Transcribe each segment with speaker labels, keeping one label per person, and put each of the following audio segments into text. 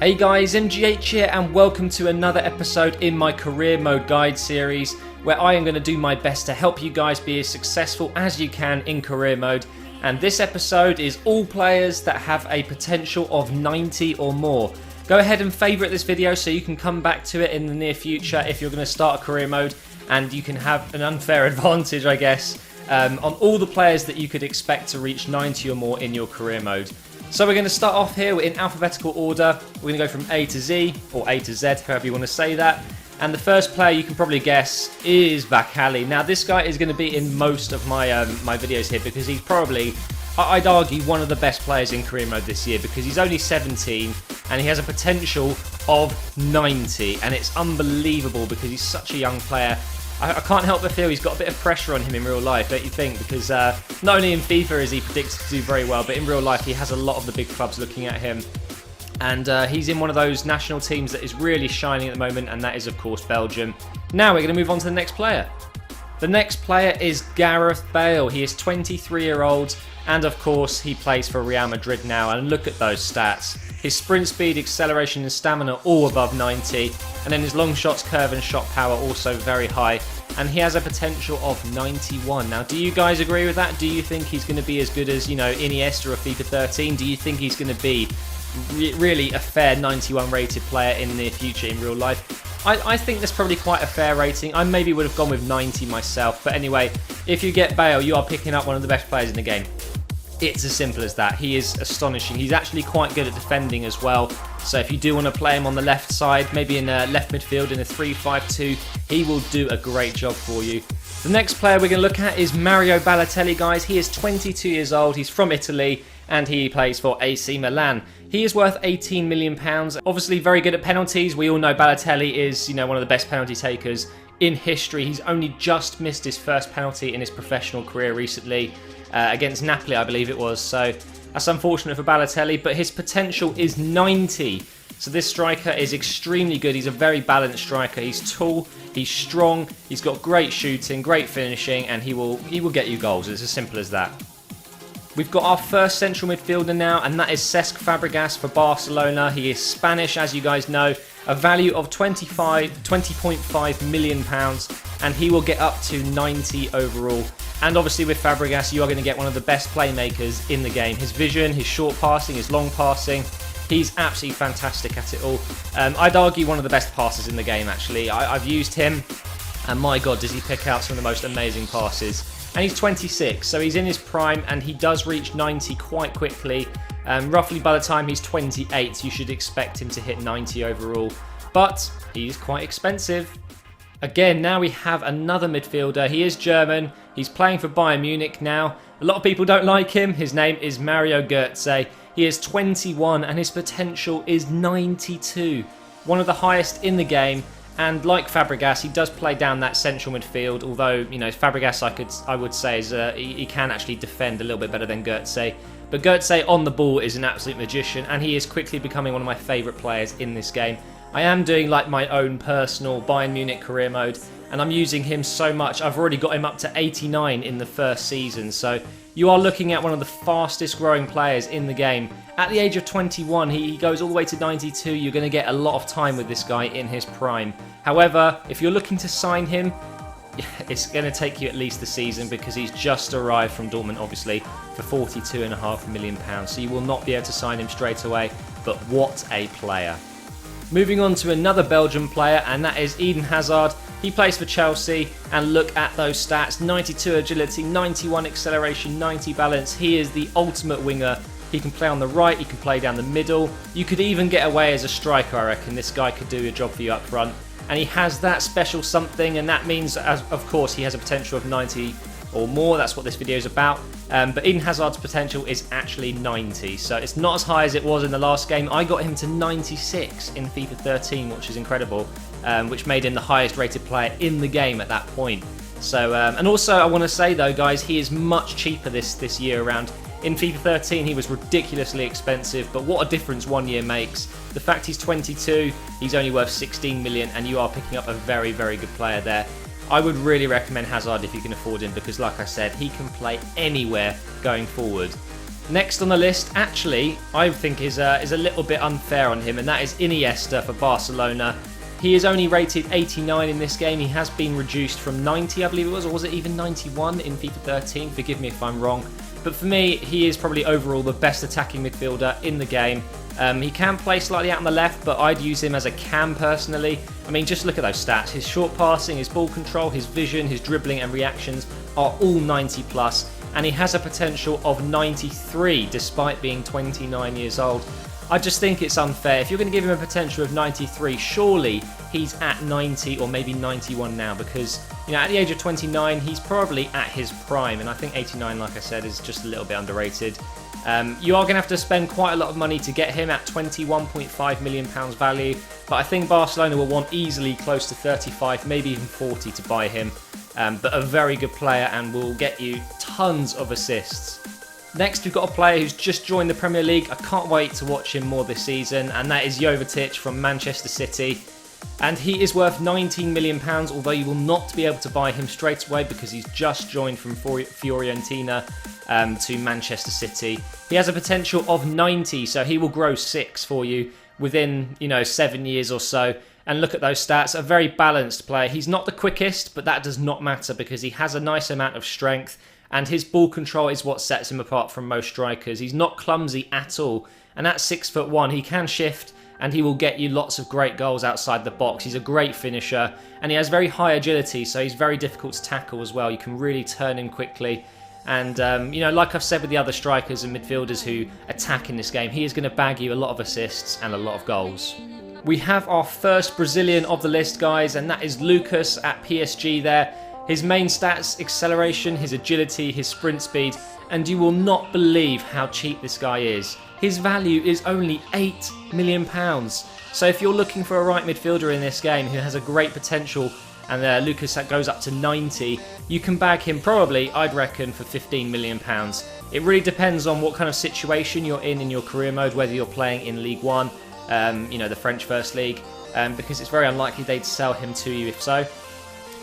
Speaker 1: Hey guys, MGH here and welcome to another episode in my career mode guide series where I am going to do my best to help you guys be as successful as you can in career mode. And this episode is all players that have a potential of 90 or more. Go ahead and favourite this video so you can come back to it in the near future if you're going to start a career mode, and you can have an unfair advantage, I guess, on all the players that you could expect to reach 90 or more in your career mode. So we're going to start off here in alphabetical order. We're going to go from A to Z, or A to Z, however you want to say that. And the first player you can probably guess is Bakkali. Now this guy is going to be in most of my my videos here because he's probably, I'd argue, one of the best players in career mode this year because he's only 17 and he has a potential of 90, and it's unbelievable because he's such a young player. I can't help but feel he's got a bit of pressure on him in real life, don't you think? Because not only in FIFA is he predicted to do very well, but in real life he has a lot of the big clubs looking at him. And he's in one of those national teams that is really shining at the moment, and that is, of course, Belgium. Now we're going to move on to the next player. The next player is Gareth Bale. He is 23-year-old, and of course he plays for Real Madrid now. And look at those stats. His sprint speed, acceleration and stamina all above 90, and then his long shots, curve and shot power also very high, and he has a potential of 91. Now, do you guys agree with that? Do you think he's going to be as good as, you know, Iniesta or FIFA 13? Do you think he's going to be really a fair 91 rated player in the near future in real life? I think that's probably quite a fair rating. I maybe would have gone with 90 myself, but anyway, if you get Bale, you are picking up one of the best players in the game. It's as simple as that. He is astonishing. He's actually quite good at defending as well. So if you do want to play him on the left side, maybe in left midfield in a 3-5-2, he will do a great job for you. The next player we're going to look at is Mario Balotelli, guys. He is 22 years old. He's from Italy and he plays for AC Milan. He is worth £18 million. Obviously very good at penalties. We all know Balotelli is, you know, one of the best penalty takers in history. He's only just missed his first penalty in his professional career recently. Against Napoli, I believe it was. So that's unfortunate for Balotelli, but his potential is 90. So this striker is extremely good. He's a very balanced striker. He's tall, he's strong, he's got great shooting, great finishing, and he will get you goals. It's as simple as that. We've got our first central midfielder now, and that is Cesc Fàbregas for Barcelona. He is Spanish, as you guys know, a value of £20.5 million, and he will get up to 90 overall. And obviously with Fàbregas, you are going to get one of the best playmakers in the game. His vision, his short passing, his long passing, he's absolutely fantastic at it all. I'd argue one of the best passers in the game, actually. I've used him, and my God, does he pick out some of the most amazing passes. And he's 26, so he's in his prime, and he does reach 90 quite quickly. Roughly by the time he's 28, you should expect him to hit 90 overall. But he's quite expensive. Again, now we have another midfielder. He is German. He's playing for Bayern Munich now. A lot of people don't like him. His name is Mario Götze. He is 21 and his potential is 92. One of the highest in the game. And like Fàbregas, he does play down that central midfield. Although, you know, Fàbregas, I would say, is he can actually defend a little bit better than Götze. But Götze on the ball is an absolute magician, and he is quickly becoming one of my favourite players in this game. I am doing like my own personal Bayern Munich career mode, and I'm using him so much. I've already got him up to 89 in the first season, so you are looking at one of the fastest growing players in the game. At the age of 21, he goes all the way to 92. You're going to get a lot of time with this guy in his prime. However, if you're looking to sign him, it's going to take you at least the season because he's just arrived from Dortmund, obviously, for £42.5 million. So you will not be able to sign him straight away, but what a player. Moving on to another Belgian player, and that is Eden Hazard. He plays for Chelsea, and look at those stats. 92 agility, 91 acceleration, 90 balance. He is the ultimate winger. He can play on the right, he can play down the middle. You could even get away as a striker, I reckon. This guy could do a job for you up front. And he has that special something, and that means, of course, he has a potential of 90 or more. That's what this video is about. But Eden Hazard's potential is actually 90, so it's not as high as it was in the last game. I got him to 96 in FIFA 13, which is incredible, which made him the highest rated player in the game at that point. So, and also I want to say though, guys, he is much cheaper this year around. In FIFA 13, he was ridiculously expensive, but what a difference 1 year makes. The fact he's 22, he's only worth 16 million, and you are picking up a very, very good player there. I would really recommend Hazard if you can afford him because, like I said, he can play anywhere going forward. Next on the list, actually, I think is a little bit unfair on him, and that is Iniesta for Barcelona. He is only rated 89 in this game. He has been reduced from 90, I believe it was, or was it even 91 in FIFA 13? Forgive me if I'm wrong. But for me, he is probably overall the best attacking midfielder in the game. He can play slightly out on the left, but I'd use him as a cam personally. I mean, just look at those stats. His short passing, his ball control, his vision, his dribbling and reactions are all 90 plus. And he has a potential of 93 despite being 29 years old. I just think it's unfair. If you're going to give him a potential of 93, surely he's at 90 or maybe 91 now, because, you know, at the age of 29, he's probably at his prime, and I think 89, like I said, is just a little bit underrated. You are going to have to spend quite a lot of money to get him at £21.5 million value, but I think Barcelona will want easily close to 35, maybe even 40 to buy him. But a very good player and will get you tons of assists. Next, we've got a player who's just joined the Premier League. I can't wait to watch him more this season, and that is Jovetic from Manchester City. And he is worth £19 million, although you will not be able to buy him straight away because he's just joined from Fiorentina to Manchester City. He has a potential of 90, so he will grow 6 for you within, 7 years or so. And look at those stats, a very balanced player. He's not the quickest, but that does not matter because he has a nice amount of strength, and his ball control is what sets him apart from most strikers. He's not clumsy at all, and at 6'1", he can shift, and he will get you lots of great goals outside the box. He's a great finisher, and he has very high agility, so he's very difficult to tackle as well. You can really turn him quickly. And, like I've said with the other strikers and midfielders who attack in this game, he is going to bag you a lot of assists and a lot of goals. We have our first Brazilian of the list, guys, and that is Lucas at PSG there. His main stats, acceleration, his agility, his sprint speed, and you will not believe how cheap this guy is. His value is only £8 million. So if you're looking for a right midfielder in this game who has a great potential, and Lucas that goes up to 90, you can bag him probably, I'd reckon, for £15 million. It really depends on what kind of situation you're in your career mode, whether you're playing in League One, the French First League, because it's very unlikely they'd sell him to you if so.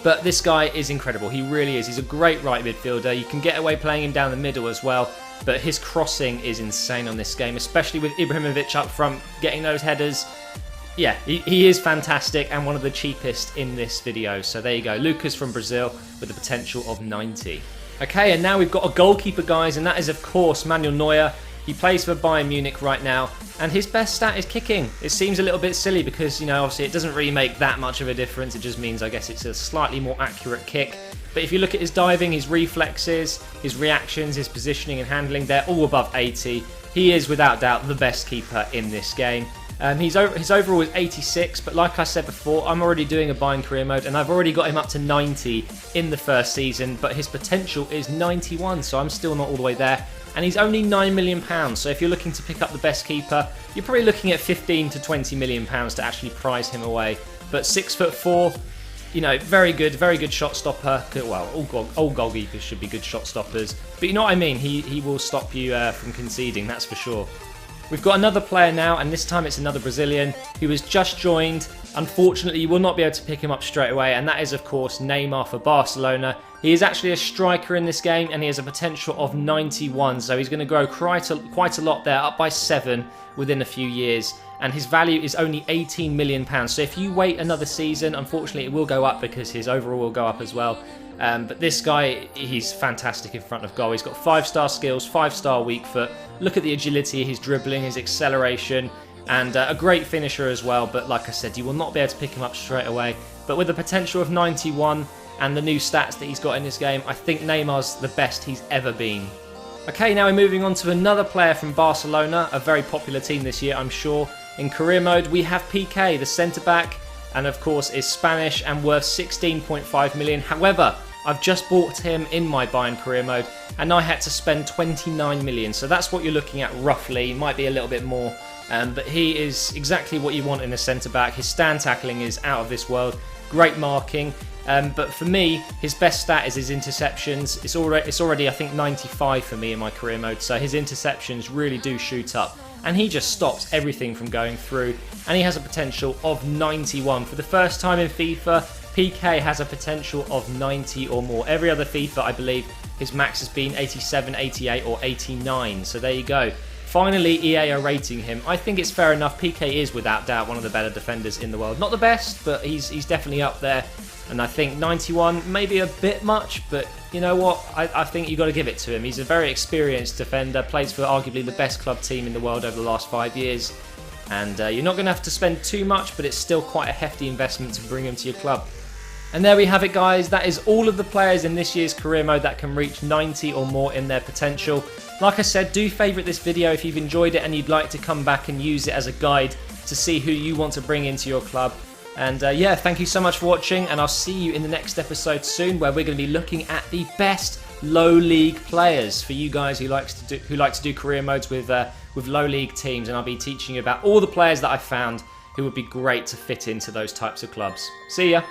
Speaker 1: But this guy is incredible. He really is. He's a great right midfielder. You can get away playing him down the middle as well, but his crossing is insane on this game, especially with Ibrahimovic up front getting those headers. Yeah, he is fantastic and one of the cheapest in this video. So there you go, Lucas from Brazil with a potential of 90. Okay, and now we've got a goalkeeper, guys, and that is, of course, Manuel Neuer. He plays for Bayern Munich right now, and his best stat is kicking. It seems a little bit silly because, obviously it doesn't really make that much of a difference. It just means, I guess, it's a slightly more accurate kick. But if you look at his diving, his reflexes, his reactions, his positioning and handling, they're all above 80. He is, without doubt, the best keeper in this game. His overall is 86, but like I said before, I'm already doing a Bayern career mode, and I've already got him up to 90 in the first season, but his potential is 91, so I'm still not all the way there. And he's only £9 million, so if you're looking to pick up the best keeper, you're probably looking at £15 to $20 million to actually prize him away. But 6'4", very good shot stopper. Well, all goalkeepers should be good shot stoppers, but you know what I mean, he will stop you from conceding, that's for sure. We've got another player now, and this time it's another Brazilian who has just joined. Unfortunately, you will not be able to pick him up straight away, and that is, of course, Neymar for Barcelona. He is actually a striker in this game, and he has a potential of 91, so he's going to grow quite a lot there, up by 7 within a few years, and his value is only £18 million. So if you wait another season, unfortunately it will go up because his overall will go up as well. But this guy, he's fantastic in front of goal. He's got 5-star skills, 5-star weak foot. Look at the agility, his dribbling, his acceleration, and a great finisher as well. But like I said, you will not be able to pick him up straight away. But with a potential of 91 and the new stats that he's got in this game, I think Neymar's the best he's ever been. Okay, now we're moving on to another player from Barcelona, a very popular team this year, I'm sure. In career mode, we have PK, the centre-back, and of course is Spanish and worth 16.5 million. However, I've just bought him in my Bayern career mode, and I had to spend 29 million. So that's what you're looking at roughly. Might be a little bit more, but he is exactly what you want in a centre-back. His stand tackling is out of this world. Great marking. But for me, his best stat is his interceptions. It's already I think 95 for me in my career mode. So his interceptions really do shoot up. And he just stops everything from going through. And he has a potential of 91. For the first time in FIFA, PK has a potential of 90 or more. Every other FIFA, I believe, His max has been 87, 88 or 89. So there you go. Finally, EA are rating him. I think it's fair enough. PK is without doubt one of the better defenders in the world. Not the best, but he's definitely up there. And I think 91, maybe a bit much, but you know what? I think you've got to give it to him. He's a very experienced defender, plays for arguably the best club team in the world over the last 5 years. And you're not going to have to spend too much, but it's still quite a hefty investment to bring him to your club. And there we have it, guys. That is all of the players in this year's career mode that can reach 90 or more in their potential. Like I said, do favourite this video if you've enjoyed it and you'd like to come back and use it as a guide to see who you want to bring into your club. And yeah, thank you so much for watching, and I'll see you in the next episode soon, where we're going to be looking at the best low league players for you guys who like to do career modes with low league teams, and I'll be teaching you about all the players that I found who would be great to fit into those types of clubs. See ya.